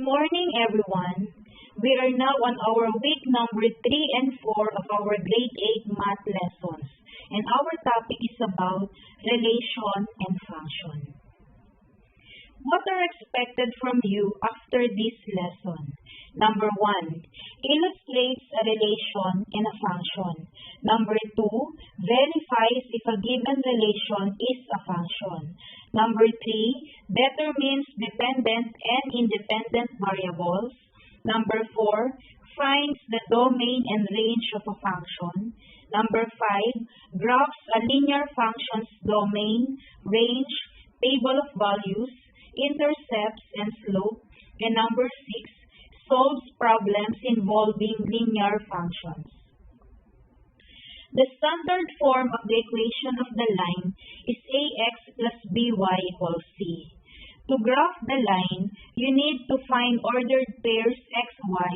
Morning, everyone. We are now on our week number 3 and 4 of our grade 8 math lessons, and our topic is about relation and function. What are expected from you after this lesson? Number 1, illustrates a relation and a function. Number 2, verifies if a given relation is a function. Number 3, determines dependent and independent variables. Number 4, finds the domain and range of a function. Number 5, graphs a linear function's domain, range, table of values, intercepts, and slope. And number 6, solves problems involving linear functions. The standard form of the equation of the line is ax plus by equals c. To graph the line, you need to find ordered pairs xy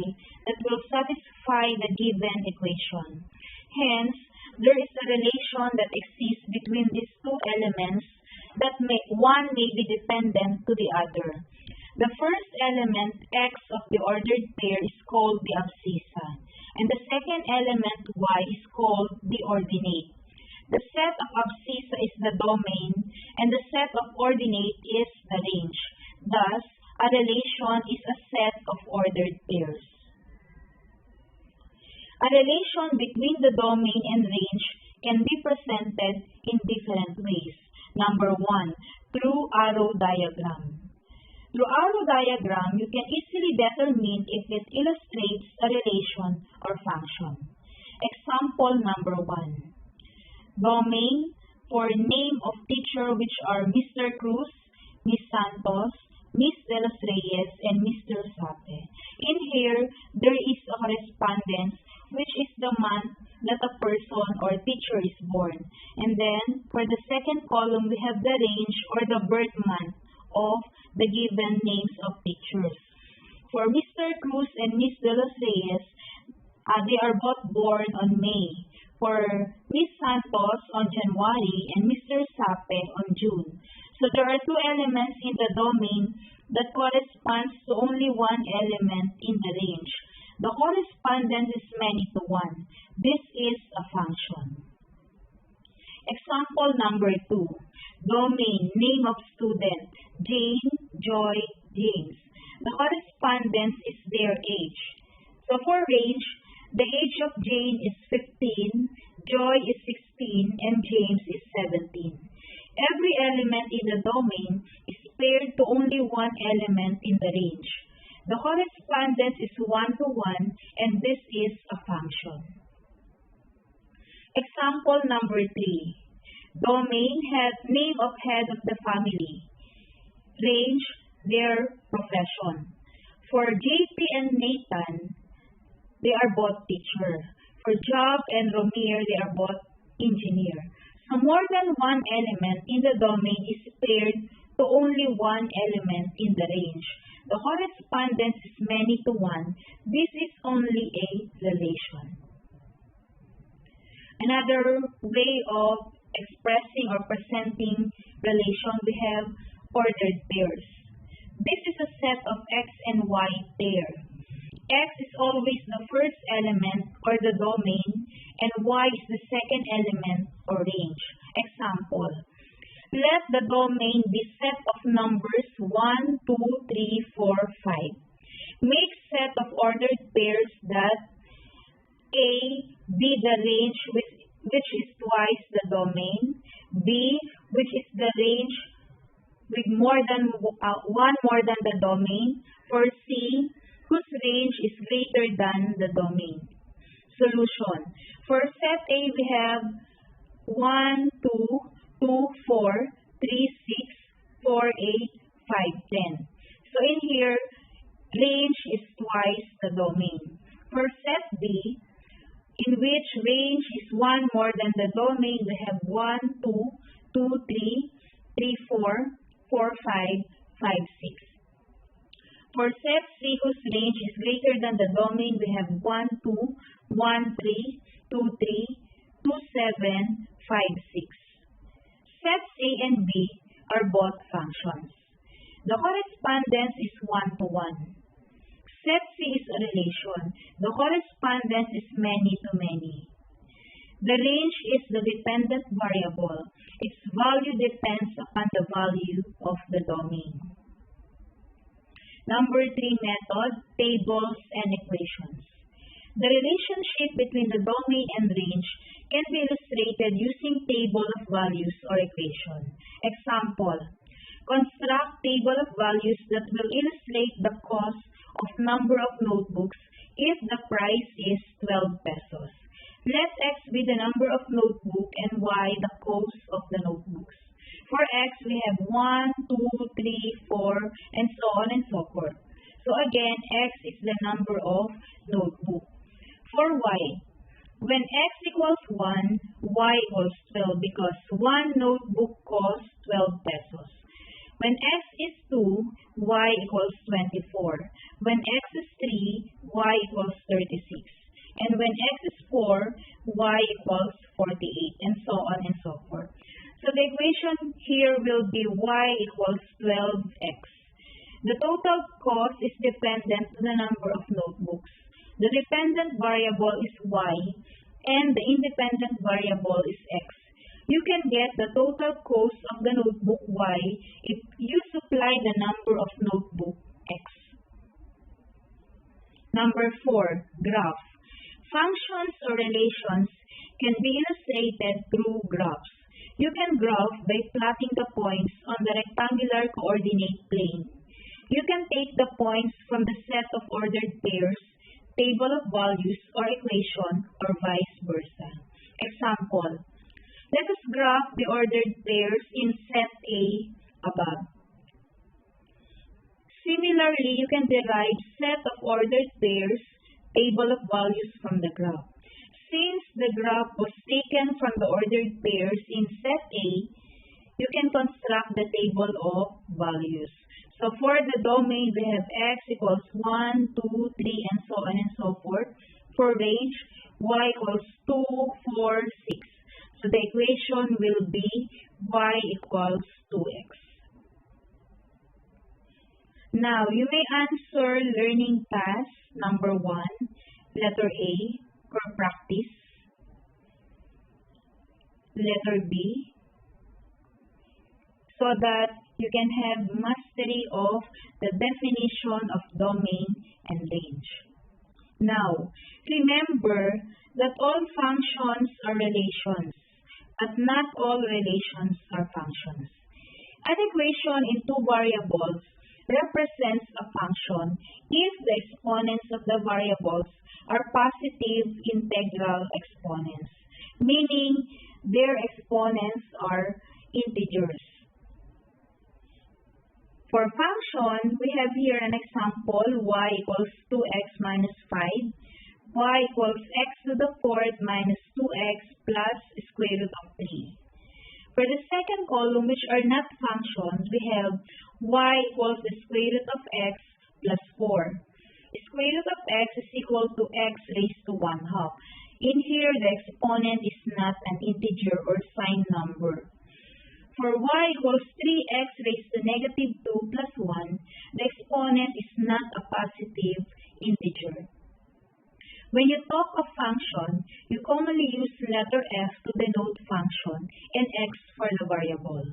that will satisfy the given equation. Hence, there is a relation that exists between these two elements that one may be dependent to the other. The first element, x of the ordered pair, is called the abscissa, and the second element, y, is called the ordinate. The set of abscissa is the domain, and the set of ordinate is the range. Thus, a relation is a set of ordered pairs. A relation between the domain and range can be presented in different ways. Number 1, through arrow diagram. Through arrow diagram, you can easily determine if it illustrates a relation or function. Example number 1. Domain for name of teacher, which are Mr. Cruz, Miss Santos, Miss De Los Reyes, and Mr. Sape. In here, there is a correspondence, which is the month that a person or teacher is born. And then, for the second column, we have the range or the birth month of the given names of teachers. For Mr. Cruz and Miss De Los Reyes, they are both born on May. For Miss Santos on January and Mr. Sape on June. So there are two elements in the domain that corresponds to only one element in the range. The correspondence is many to one. This is a function. Example number 2. Domain, name of student, Jane, Joy, James. The correspondence is their age. So for range, the age of Jane is 15, Joy is 16, and James is 17. Every element in the domain is paired to only one element in the range. The correspondence is 1-to-1, and this is a function. Example number 3. Domain, name of head of the family. Range, their profession. For JP and Nathan, they are both teacher. For Job and Romir, they are both engineer. So more than one element in the domain is paired to only one element in the range. The correspondence is many to one. This is only a relation. Another way of expressing or presenting relation, we have ordered pairs. This is a set of x and y pair. X is always the first element or the domain, and y is the second element or range. Example, let the domain be set of numbers 1, 2, 3, 4, 5. Make set of ordered pairs that A be the range which is twice the domain, B which is the range with one more than the domain, for C whose range is greater than the domain. Solution. For set A, we have 1, 2, 2, 4, 3, 6, 4, 8, 5, 10. So in here, range is twice the domain. For set B, in which range is one more than the domain, we have 1, 2, 2, 3, 3, 4, 4, 5, 5, 6. For set C, whose range is greater than the domain, we have 1, 2, 1, 3, 2, 3, 2, 7, 5, 6. Set A and B are both functions. The correspondence is 1-to-1. Set C is a relation. The correspondence is many to many. The range is the dependent variable. Its value depends upon the value of the domain. Number 3 method, tables and equations. The relationship between the domain and range can be illustrated using table of values or equation. Example, construct table of values that will illustrate the cost of number of notebooks if the price is 12 pesos. Let X be the number of notebook and Y the cost of the notebooks. For X, we have 1, 2, 3, 4, and so on and so forth. So again, X is the number of notebook. For Y, when X equals 1, Y equals 12 because 1 notebook costs 12 pesos. When X is 2, Y equals 24. When X is 3, Y equals 36. And when X is 4, Y equals 48, and so on and so forth. So the equation here will be Y equals 12X. The total cost is dependent to the number of notebooks. The dependent variable is Y, and the independent variable is X. You can get the total cost of the notebook Y if you supply the number of notebook X. Number 4, graph. Functions or relations can be illustrated through graphs. You can graph by plotting the points on the rectangular coordinate plane. You can take the points from the set of ordered pairs, table of values, or equation, or vice versa. Example, let us graph the ordered pairs in set A above. Similarly, you can derive set of ordered pairs, table of values from the graph. Since the graph was taken from the ordered pairs in set A, you can construct the table of values. So for the domain, we have X equals 1, 2, 3, and so on and so forth. For range, Y equals 2, 4, 6. So the equation will be Y equals 2X. Now, you may answer learning task number 1, letter A, for practice, letter B, so that you can have mastery of the definition of domain and range. Now, remember that all functions are relations, but not all relations are functions. An equation in two variables represents a function if the exponents of the variables are positive integral exponents, meaning their exponents are integers. For function, we have here an example, y equals 2x minus 5, y equals x to the fourth minus 2x plus square root of 3. For the second column, which are not functions, we have y equals the square root of x plus 4. Square root of x is equal to x raised to 1/2. In here, the exponent is not an integer or sign number. For y equals 3x raised to negative 2 plus 1, the exponent is not a positive integer. When you talk of function, you commonly use letter F to denote function and X for the variable.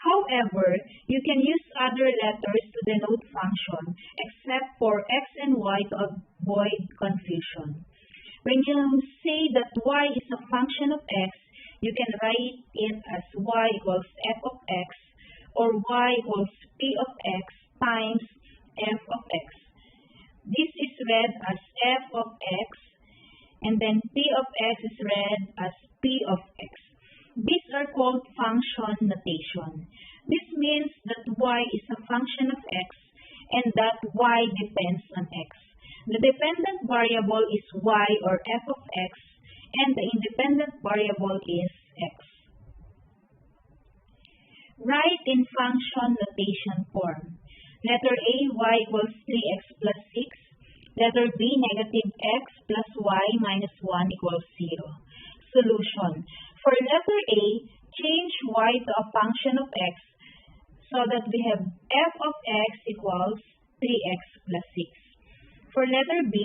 However, you can use other letters to denote function except for X and Y to avoid confusion. When you say that Y is a function of X, you can write it as Y equals f of X or Y equals P of X times f of X. This is read as f of X, and then P of X is read as P of X. These are called function notation. This means that Y is a function of X and that Y depends on X. The dependent variable is Y or f of X, and the independent variable is X. Write in function notation form. Letter A, y equals 3x plus 6. Letter B, negative x plus y minus 1 equals 0. Solution. For letter A, change y to a function of x so that we have f of x equals 3x plus 6. For B,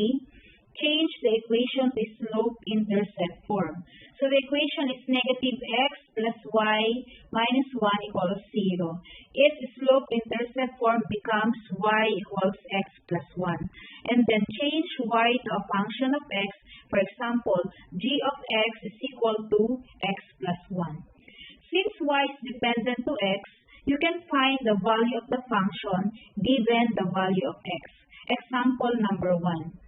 change the equation to slope-intercept form. So the equation is negative x plus y minus 1 equals 0. Its slope-intercept form becomes y equals x plus 1. And then change y to a function of x. For example, g of x is equal to x plus 1. Since y is dependent to x, you can find the value of the function given the value of x. Example number 1.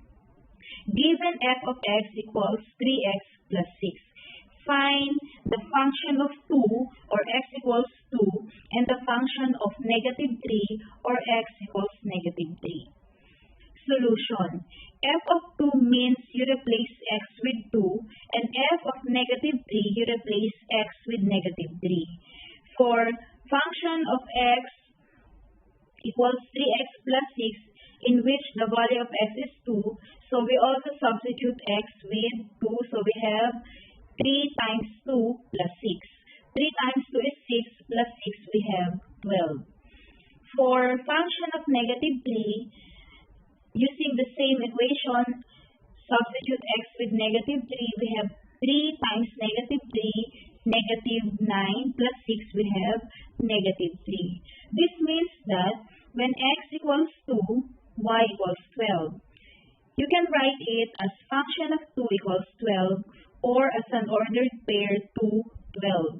Given f of x equals 3x plus 6. Find the function of 2 or x equals 2 and the function of negative 3 or x equals negative 3. Solution. F of 2 means you replace x with 2 and f of negative 3 you replace x with negative 3. For function of x equals 3x plus 6 in which the value of x is 2, so we also substitute x with 2, so we have 3 times 2 plus 6. 3 times 2 is 6 plus 6 we have 12. For function of negative 3, using the same equation, substitute x with negative 3, we have 3 times negative 3, negative 9 plus 6 we have negative 3. This means that when x equals 2, y equals 12. You can write it as function of 2 equals 12 or as an ordered pair 2, 12.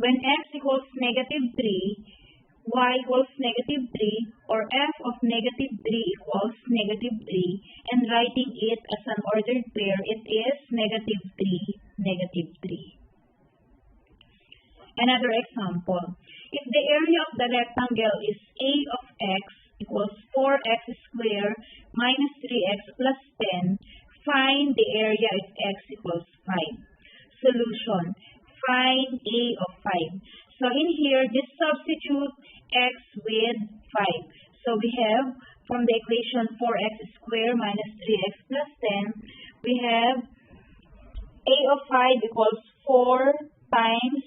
When x equals negative 3, y equals negative 3 or f of negative 3 equals negative 3 and writing it as an ordered pair, it is negative 3, negative 3. Another example. If the area of the rectangle is a of x equals 4x squared minus 3x plus 10, find the area if x equals 5. Solution. Find a of 5. So in here, just substitute x with 5. So we have from the equation 4x squared minus 3x plus 10, we have a of 5 equals 4 times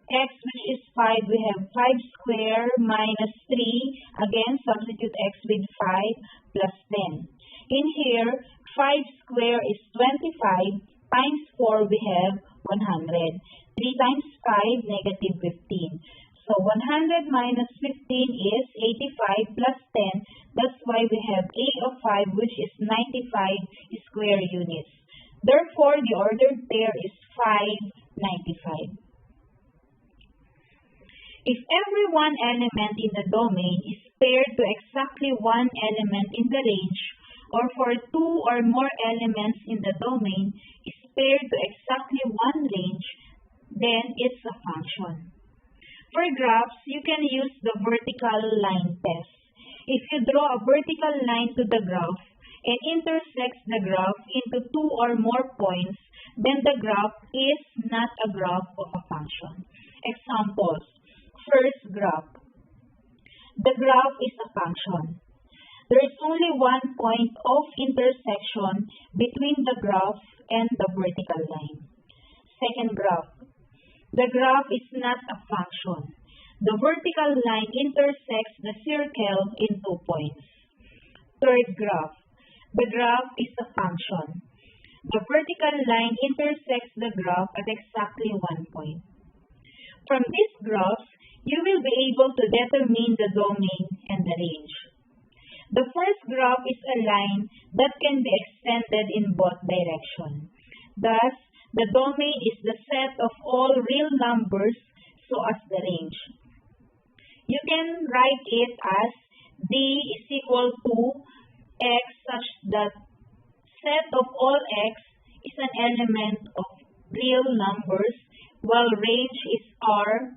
x, which is 5, we have 5 squared minus 3. Again, substitute x with 5 plus 10. In here, 5 squared is 25 times 4, we have 100. 3 times 5, negative 15. So 100 minus 15 is 85 plus 10. That's why we have a of 5, which is 95 square units. Therefore, the ordered pair is 5, 95. If every one element in the domain is paired to exactly one element in the range, or for 2 or more elements in the domain is paired to exactly one range, then it's a function. For graphs, you can use the vertical line test. If you draw a vertical line to the graph and intersects the graph into 2 or more points, then the graph is not a graph of a function. Examples. First graph. The graph is a function. There is only one point of intersection between the graph and the vertical line. Second graph. The graph is not a function. The vertical line intersects the circle in 2 points. Third graph. The graph is a function. The vertical line intersects the graph at exactly 1 point. From this graph, you will be able to determine the domain and the range. The first graph is a line that can be extended in both directions. Thus, the domain is the set of all real numbers, so as the range. You can write it as D is equal to X such that set of all X is an element of real numbers, while range is R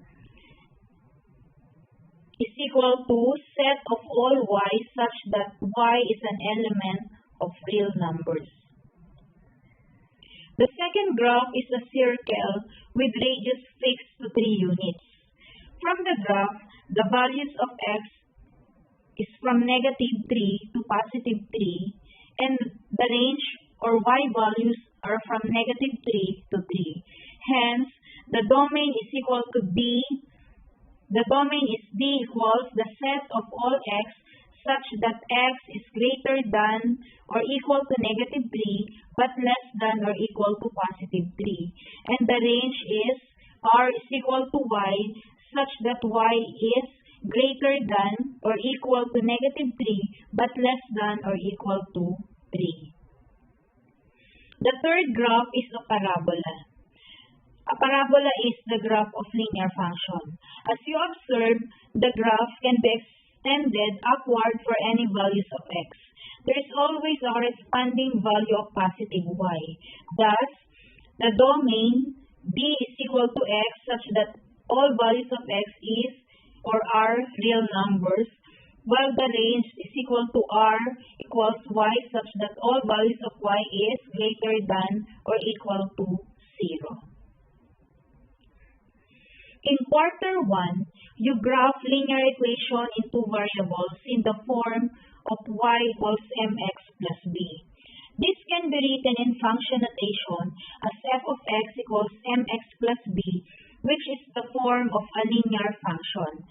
is equal to set of all y such that y is an element of real numbers. The second graph is a circle with radius fixed to 3 units. From the graph, the values of x is from negative 3 to positive 3, and the range or y values are from negative 3 to 3. Hence, the domain is equal to D. The domain is D equals the set of all x such that x is greater than or equal to negative 3 but less than or equal to positive 3. And the range is r is equal to y such that y is greater than or equal to negative 3 but less than or equal to 3. The third graph is a parabola. A parabola is the graph of linear function. As you observe, the graph can be extended upward for any values of x. There is always a corresponding value of positive y. Thus, the domain B is equal to x such that all values of x is or are real numbers, while the range is equal to r equals y such that all values of y is greater than or equal to 0. In quarter 1, you graph linear equation in two variables in the form of y equals mx plus b. This can be written in function notation as f of x equals mx plus b, which is the form of a linear function.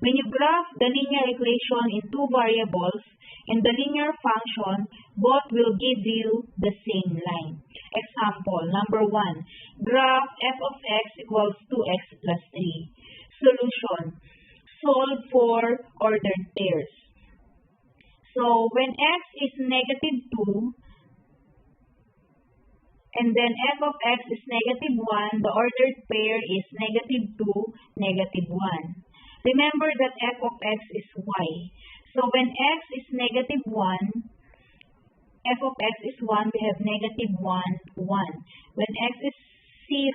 When you graph the linear equation in two variables in the linear function, both will give you the same line. Example, number 1, graph f of x equals 2x plus 3. Solution, solve for ordered pairs. So, when x is negative 2, and then f of x is negative 1, the ordered pair is negative 2, negative 1. Remember that f of x is y. So, when x is negative 1, f of x is 1, we have negative 1, 1. When x is 0,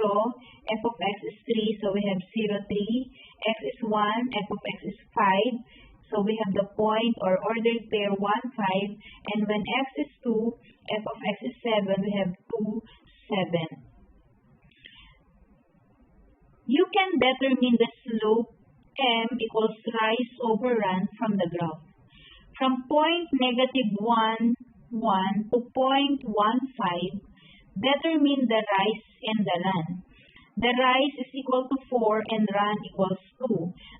f of x is 3, so we have 0, 3. X is 1, f of x is 5. So we have the point or ordered pair 1, 5. And when x is 2, f of x is 7, we have 2, 7. You can determine the slope m equals rise over run from the graph. From point negative 1, 1 to point 1, 5, determine the rise and the run. The rise is equal to 4 and run equals 2.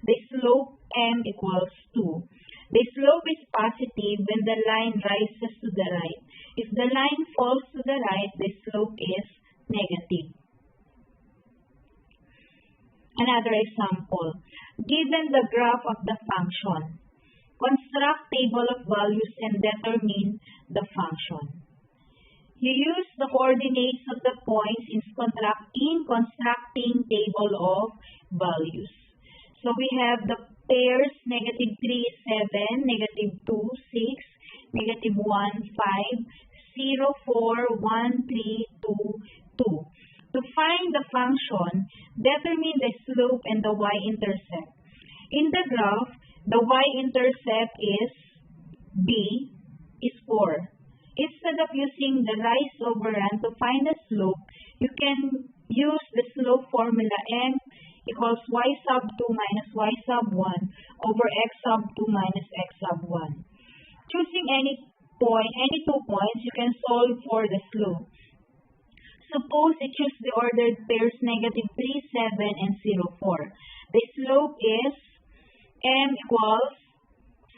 The slope m equals 2. The slope is positive when the line rises to the right. If the line falls to the right, the slope is negative. Another example. Given the graph of the function, construct table of values and determine the function. You use the coordinates of the points in constructing table of values. So we have the pairs negative 3, 7, negative 2, 6, negative 1, 5, 0, 4, 1, 3, 2, 2. To find the function, determine the slope and the y-intercept. In the graph, the y-intercept is b is 4. Instead of using the rise over run to find the slope, you can use the slope formula m equals y sub 2 minus y sub 1 over x sub 2 minus x sub 1. Choosing any 2 points, you can solve for the slope. Suppose you choose the ordered pairs negative 3, 7, and 0, 4. The slope is m equals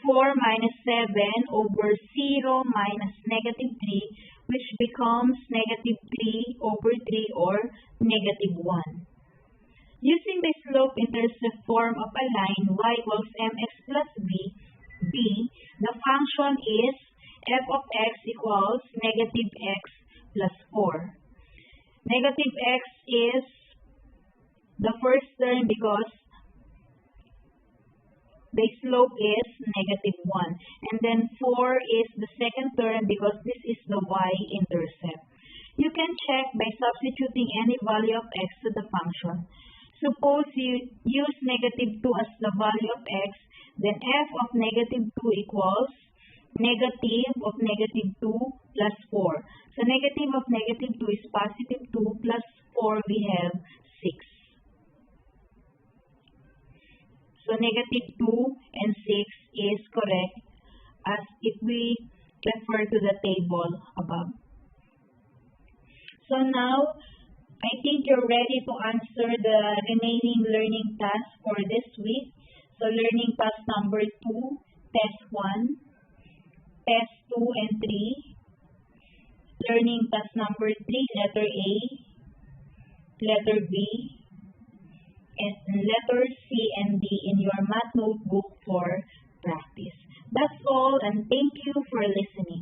4 minus 7 over 0 minus negative 3, which becomes negative 3 over 3 or negative 1. Using the slope-intercept form of a line y equals mx plus b, the function is f of x equals negative x plus 4. Negative x is the first term because the slope is negative 1. And then 4 is the second term because this is the y-intercept. You can check by substituting any value of x to the function. Suppose you use negative 2 as the value of x, then f of negative 2 equals negative of negative 2 plus 4. So negative of negative 2 is positive 2 plus 4, we have 6. So negative 2 and 6 is correct as if we refer to the table above. So now, I think you're ready to answer the remaining learning tasks for this week. So learning task number 2, test 1. test 2 and 3, learning task number 3, letter A, letter B, and letter C and D in your math notebook for practice. That's all, and thank you for listening.